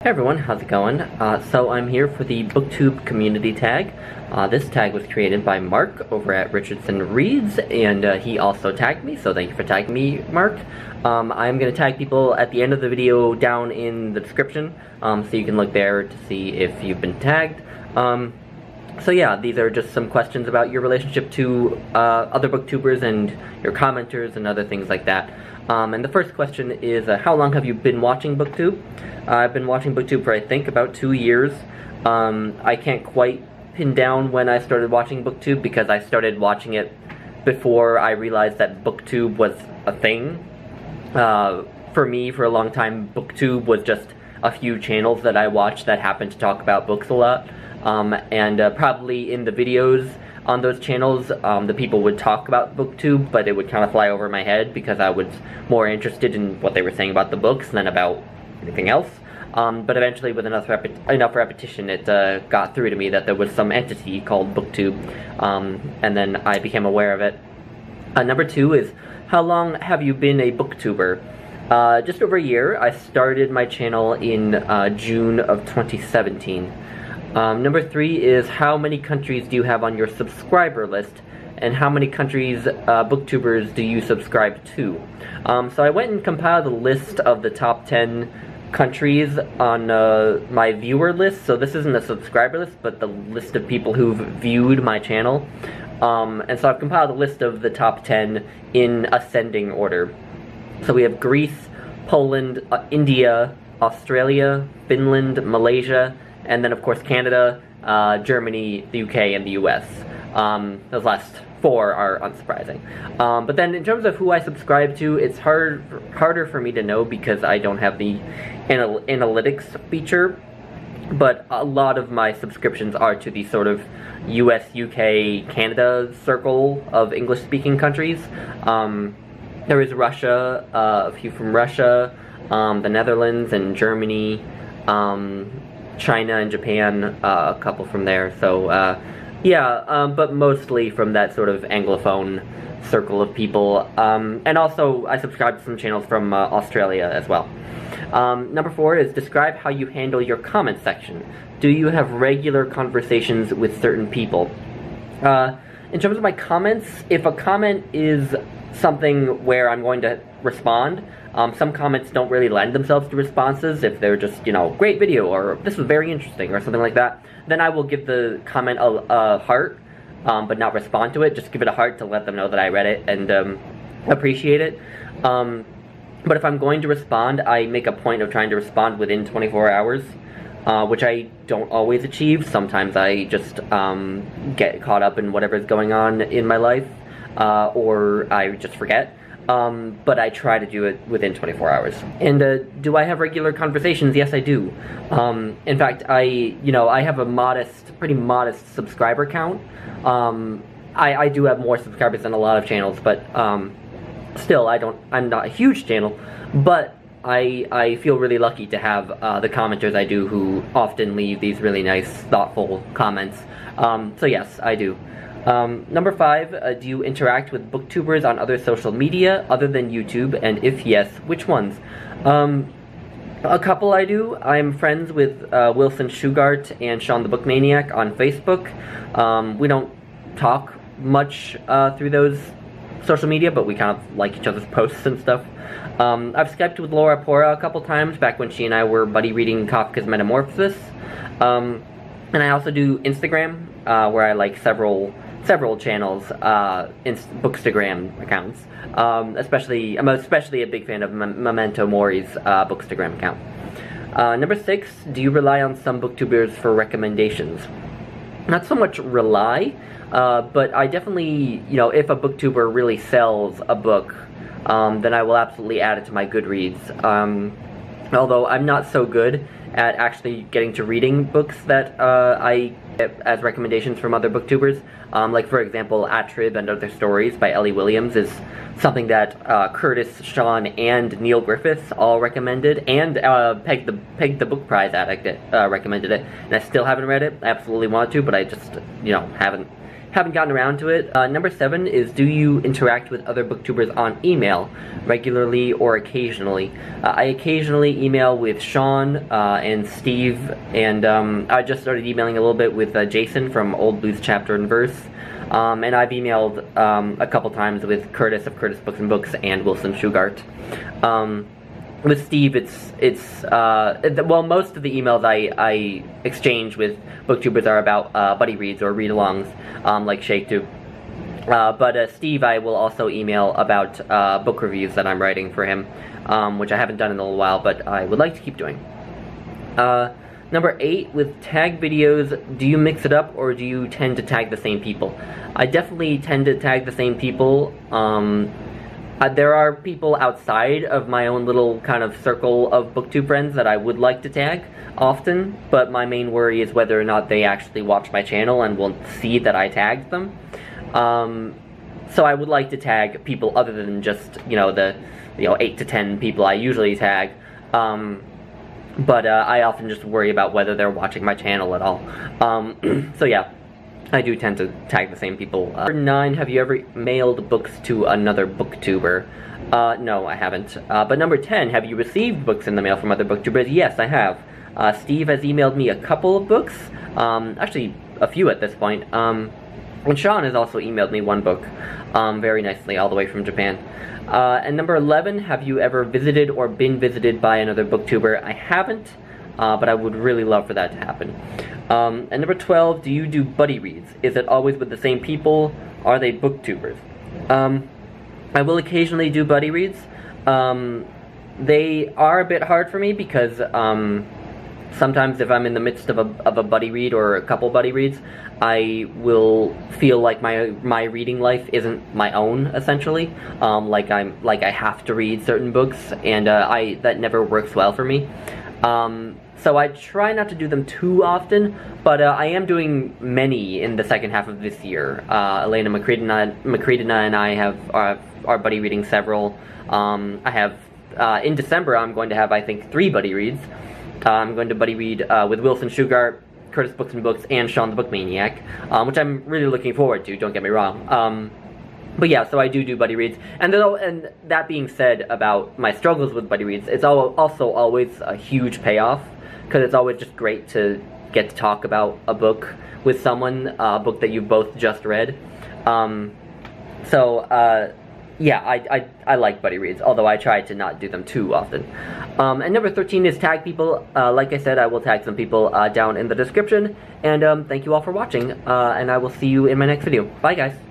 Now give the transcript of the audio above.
Hey everyone, how's it going? So I'm here for the BookTube Community Tag. This tag was created by Mark over at Richardson Reads, and he also tagged me, so thank you for tagging me, Mark. I'm going to tag people at the end of the video down in the description, so you can look there to see if you've been tagged. So yeah, these are just some questions about your relationship to other booktubers and your commenters and other things like that. And the first question is, how long have you been watching BookTube? I've been watching BookTube for, I think, about 2 years. I can't quite pin down when I started watching BookTube because I started watching it before I realized that BookTube was a thing. For me, for a long time, BookTube was just a few channels that I watched that happened to talk about books a lot. Probably in the videos on those channels, the people would talk about BookTube, but it would kind of fly over my head because I was more interested in what they were saying about the books than about anything else. But eventually, with enough repetition, it got through to me that there was some entity called BookTube, and then I became aware of it. Number 2 is, how long have you been a booktuber? Just over a year. I started my channel in June of 2017. Number 3 is, how many countries do you have on your subscriber list, and how many countries, booktubers, do you subscribe to? So I went and compiled a list of the top 10 countries on my viewer list. So this isn't a subscriber list, but the list of people who've viewed my channel. And so I've compiled a list of the top 10 in ascending order. So we have Greece, Poland, India, Australia, Finland, Malaysia, and then, of course, Canada, Germany, the UK, and the US. Those last 4 are unsurprising. But then, in terms of who I subscribe to, it's harder for me to know because I don't have the analytics feature. But a lot of my subscriptions are to the sort of US, UK, Canada circle of English-speaking countries. There is Russia, a few from Russia, the Netherlands and Germany, China and Japan, a couple from there, so, but mostly from that sort of Anglophone circle of people, and also I subscribe to some channels from Australia as well. Number 4 is, describe how you handle your comment section. Do you have regular conversations with certain people? In terms of my comments, if a comment is something where I'm going to respond, some comments don't really lend themselves to responses. If they're just, great video, or this was very interesting, or something like that, then I will give the comment a heart, but not respond to it. Just give it a heart to let them know that I read it and appreciate it. But if I'm going to respond, I make a point of trying to respond within 24 hours, which I don't always achieve. Sometimes I just get caught up in whatever's going on in my life, or I just forget. But I try to do it within 24 hours. And do I have regular conversations? Yes, I do. In fact, I have a pretty modest subscriber count. I do have more subscribers than a lot of channels, but still, I'm not a huge channel, but I feel really lucky to have the commenters I do who often leave these really nice, thoughtful comments. So yes, I do. Number 5, do you interact with booktubers on other social media other than YouTube, and if yes, which ones? A couple I do. I'm friends with Wilson Shugart and Sean the Bookmaniac on Facebook. We don't talk much through those social media, but we kind of like each other's posts and stuff. I've Skyped with Laura Pora a couple times back when she and I were buddy reading Kafka's Metamorphosis. And I also do Instagram, where I like several channels, Bookstagram accounts. I'm especially a big fan of Memento Mori's Bookstagram account. Number 6, do you rely on some booktubers for recommendations? Not so much rely, but I definitely, if a booktuber really sells a book, then I will absolutely add it to my Goodreads. Although I'm not so good at actually getting to reading books that I get as recommendations from other booktubers. Like, for example, Atrib and Other Stories by Ellie Williams is something that Curtis, Sean, and Neil Griffiths all recommended, and Peg the Book Prize Addict recommended it, and I still haven't read it. I absolutely want to, but I just, haven't haven't gotten around to it. Number 7 is, do you interact with other booktubers on email, regularly or occasionally? I occasionally email with Sean and Steve, and I just started emailing a little bit with Jason from Old Blues Chapter and Verse. And I've emailed a couple times with Curtis of Curtis Books and Books and Wilson Shugart. With Steve, well, most of the emails I exchange with booktubers are about buddy reads or read-alongs, like Shake Do. But Steve, I will also email about book reviews that I'm writing for him, which I haven't done in a little while, but I would like to keep doing. Number 8, with tag videos, do you mix it up or do you tend to tag the same people? I definitely tend to tag the same people. There are people outside of my own little kind of circle of booktube friends that I would like to tag often, but my main worry is whether or not they actually watch my channel and will see that I tagged them. So I would like to tag people other than just, the 8 to 10 people I usually tag. But I often just worry about whether they're watching my channel at all. So yeah, I do tend to tag the same people. Number 9, have you ever mailed books to another booktuber? No, I haven't. But number 10, have you received books in the mail from other booktubers? Yes, I have. Steve has emailed me a couple of books, actually a few at this point. And Sean has also emailed me one book, very nicely, all the way from Japan. And number 11, have you ever visited or been visited by another booktuber? I haven't, but I would really love for that to happen. And number 12, do you do buddy reads? Is it always with the same people? Are they booktubers? I will occasionally do buddy reads. They are a bit hard for me because sometimes if I'm in the midst of a buddy read or a couple buddy reads, I will feel like my reading life isn't my own, essentially. Like I have to read certain books, and that never works well for me. So I try not to do them too often, but I am doing many in the second half of this year. Elena Macredina and I are buddy reading several. I have in December I'm going to have, I think, 3 buddy reads. I'm going to buddy read with Wilson Shugart, Curtis Books and Books, and Sean the Book Maniac, which I'm really looking forward to, don't get me wrong. But yeah, so I do buddy reads, and that being said about my struggles with buddy reads, it's also always a huge payoff, because it's always just great to get to talk about a book with someone, a book that you've both just read. Yeah, I like buddy reads, although I try to not do them too often. And number 13 is tag people. Like I said, I will tag some people down in the description, and thank you all for watching, and I will see you in my next video. Bye, guys.